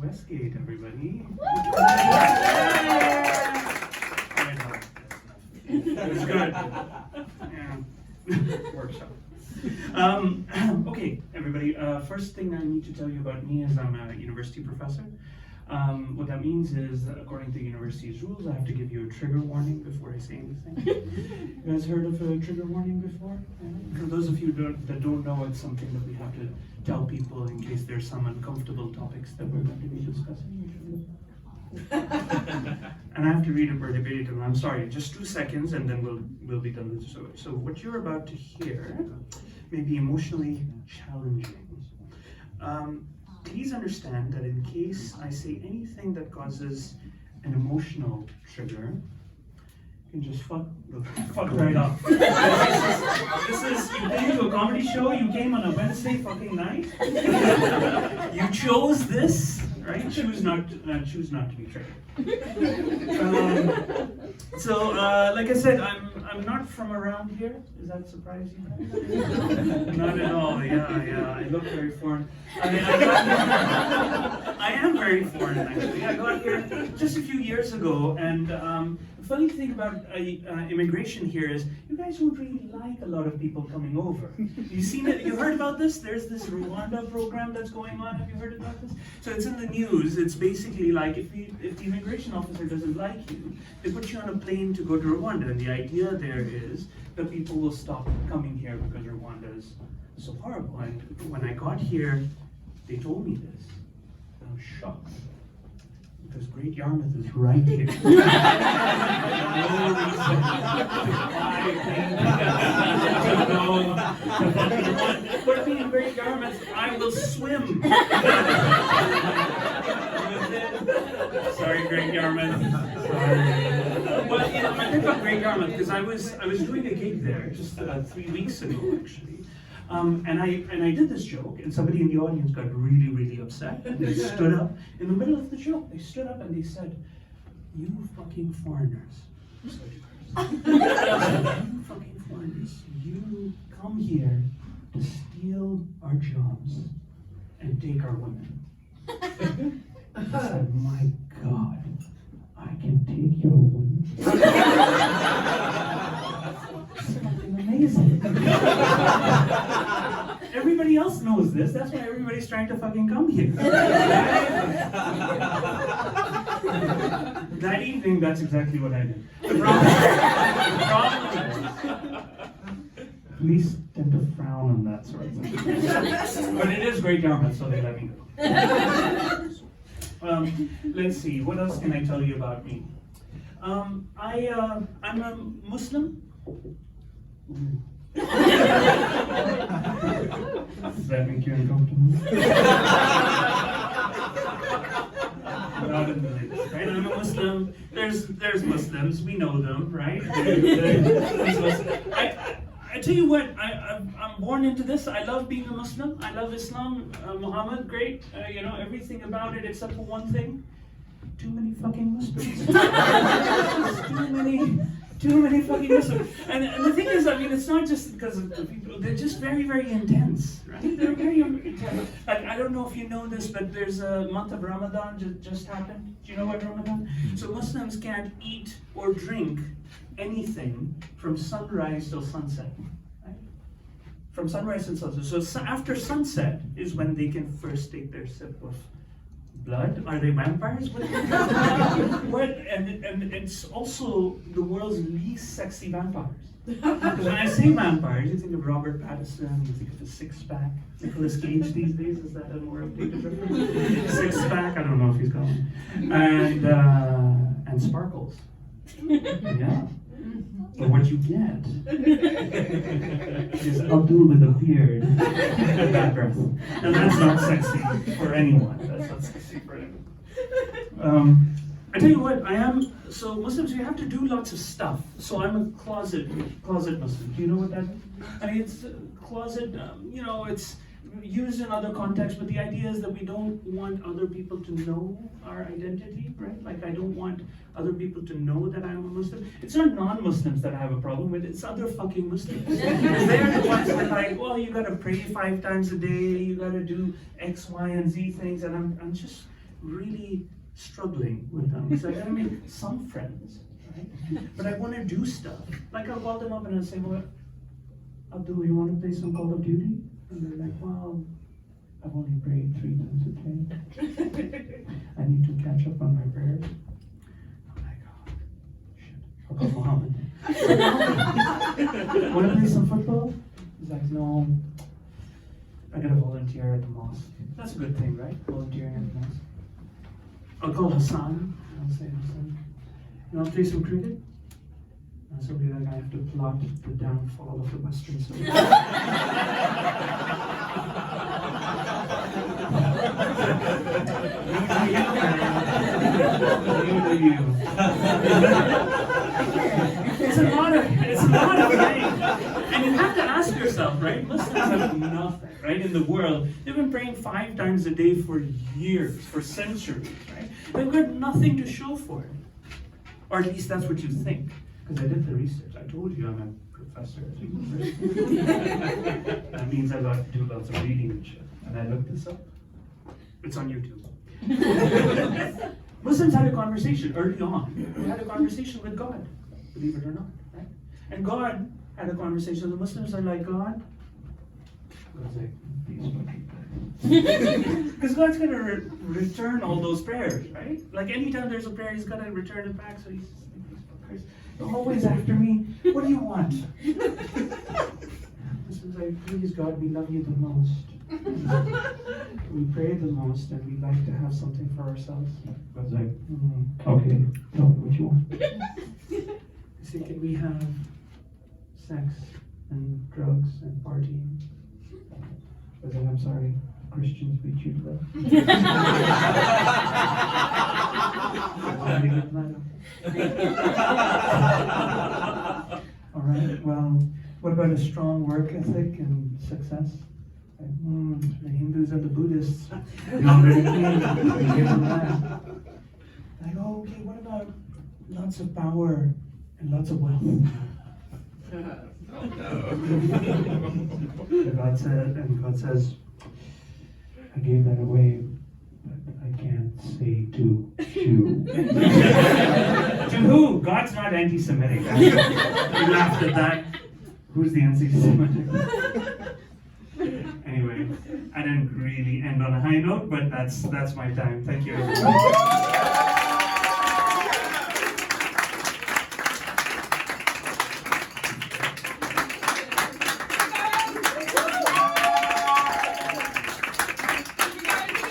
Westgate, everybody. It's good. Yeah. Workshop. Okay, everybody. First thing I need to tell you about me is I'm a university professor. What that means is, according to the university's rules, I have to give you a trigger warning before I say anything. You guys heard of a trigger warning before? Yeah. For those of you that don't know, it's something that we have to tell people in case there's some uncomfortable topics that we're going to be discussing. And I have to read it verbatim. I'm sorry, just 2 seconds, and then we'll be done with it. So what you're about to hear may be emotionally challenging. Please understand that in case I say anything that causes an emotional trigger, you can just fuck right off. This is, you came to a comedy show, you came on a Wednesday fucking night. You chose this, right? Choose not to be triggered. Like I said, I'm not from around here. Does that surprise you? Not at all. Yeah. I look very foreign. I am very foreign, actually. I got here just a few years ago, and the funny thing about immigration here is you guys don't really like a lot of people coming over. You seen it? You heard about this? There's this Rwanda program that's going on. Have you heard about this? So it's in the news. It's basically like if the immigration officer doesn't like you, they put you on a plane to go to Rwanda, and the idea there is that people will stop coming here because Rwanda is so horrible. And when I got here, they told me this. I was shocked. Because Great Yarmouth is right here. Put me in Great Yarmouth, I will swim. Sorry, Great Yarmouth. But I think of Great Yarmouth because I was doing a gig there just 3 weeks ago, actually. And I did this joke, and somebody in the audience got really, really upset. And they stood up in the middle of the joke. They stood up and they said, "You fucking foreigners." You fucking foreigners. You come here to steal our jobs and take our women. I said, "My God, I can take your women." Something amazing. Everybody else knows this. That's why everybody's trying to fucking come here. That evening, that's exactly what I did. The problem is, police tend to frown on that sort of thing. But it is Great Yarmouth, so they let me go. Let's see. What else can I tell you about me? I'm a Muslim. Does that make you uncomfortable? Not in the least, right? I'm a Muslim. There's Muslims. We know them, right? I tell you what. I'm born into this. I love being a Muslim. I love Islam. Muhammad, great. Everything about it except for one thing. Too many fucking Muslims. Too many fucking Muslims. And the thing is, it's not just because of the people, they're just very, very intense, right? They're very intense. I don't know if you know this, but there's a month of Ramadan just happened. Do you know what Ramadan? So Muslims can't eat or drink anything from sunrise till sunset. Right? From sunrise till sunset. So after sunset is when they can first take their sip of blood? Are they vampires? What? And it's also the world's least sexy vampires. Because when I say vampires, you think of Robert Pattinson, you think of a six-pack. Nicolas Cage these days, is that a more updated reference? Six-pack, I don't know if he's gone. And sparkles. Yeah. But what you get is Abdul with a beard and bad breath. And that's not sexy for anyone. That's not sexy for anyone. I tell you what, so Muslims, you have to do lots of stuff. So I'm a closet Muslim. Do you know what that is? It's closet, it's used in other contexts, but the idea is that we don't want other people to know our identity, right? Like I don't want other people to know that I'm a Muslim. It's not non-Muslims that I have a problem with, it's other fucking Muslims. Because they're the ones that are like, well, you gotta pray 5 times a day, you gotta do X, Y, and Z things, and I'm just really struggling with them. It's like, I mean, some friends, right? But I want to do stuff. Like I'll call them up and I'll say, well, Abdul, you want to play some Call of Duty? And they're like, well, I've only prayed 3 times a day. I need to catch up on my prayers. I'm like, oh, shit. I'll call Muhammad. Want to play some football? He's like, no, I gotta volunteer at the mosque. That's a good thing, right? Volunteering at the mosque. I'll call Hassan. I'll say, Hassan, you want to play some cricket? And so be like, I have to plot the downfall of the Western civilization. It's a lot of things. And you have to ask yourself, right? Muslims have nothing, right? In the world, they've been praying 5 times a day for years, for centuries, right? They've got nothing to show for it. Or at least that's what you think. Because I did the research. I told you I'm a professor at university. That means I got to do lots of reading and shit. And I looked this up. It's on YouTube. Muslims had a conversation early on. They had a conversation with God, believe it or not, right? And God had a conversation. The Muslims are like, God? God's like, these people. Because God's going to return all those prayers, right? Like anytime there's a prayer, he's going to return it back. So he's just like, these fuckers, you're always after me. What do you want? Muslims are like, please God, we love you the most. We pray the most and we like to have something for ourselves. God's like, okay, tell me what you want. You see, can we have sex and drugs and partying? God's like, I'm sorry, Christians, we cheat well. Alright, well, what about a strong work ethic and success? Like, the Hindus and the Buddhists, you already give them that. Like, oh, okay, what about lots of power and lots of wealth? And God says, I gave that away, but I can't say to who. To who? God's not anti-Semitic. You laughed at that. Who's the anti-Semitic? Anyway, I didn't really end on a high note, but that's my time. Thank you, everyone.